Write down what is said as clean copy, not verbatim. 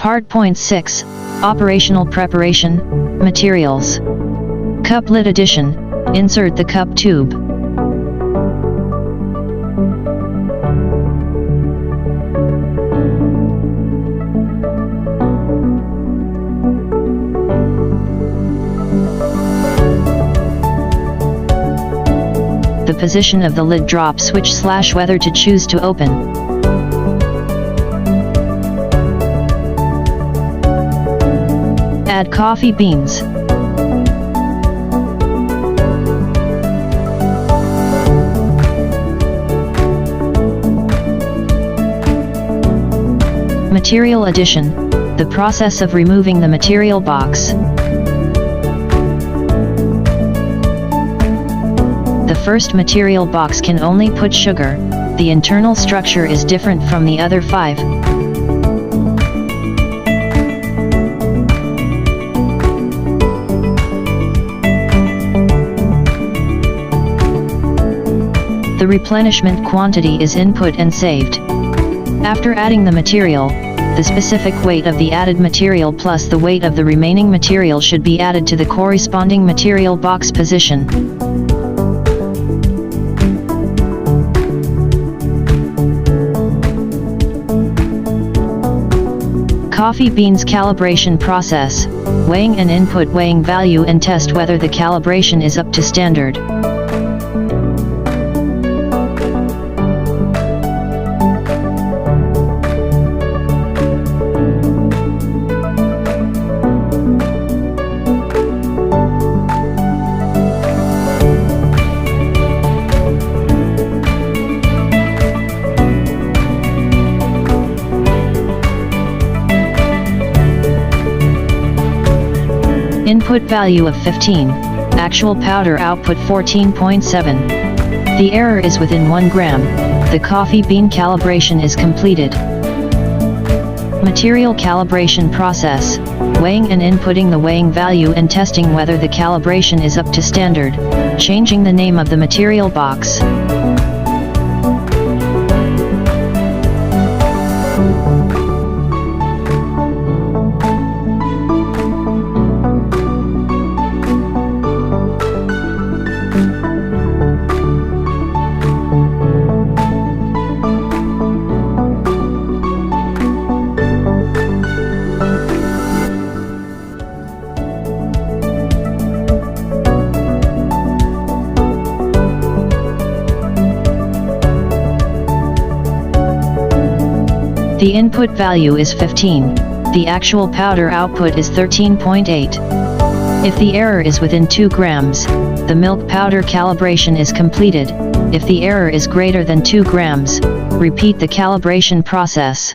Part Point 6, Operational Preparation, Materials. Cup lid addition, insert the cup tube. The position of the lid drop switch / whether to choose to open. Add coffee beans. Material addition, the process of removing the material box. The first material box can only put sugar. The internal structure is different from the other 5. The replenishment quantity is input and saved. After adding the material, the specific weight of the added material plus the weight of the remaining material should be added to the corresponding material box position. Coffee beans calibration process, weighing and input weighing value and test whether the calibration is up to standard. Input value of 15, actual powder output 14.7. The error is within 1 gram, the coffee bean calibration is completed. Material calibration process, weighing and inputting the weighing value and testing whether the calibration is up to standard, changing the name of the material box. The input value is 15, the actual powder output is 13.8. If the error is within 2 grams, the milk powder calibration is completed. If the error is greater than 2 grams, repeat the calibration process.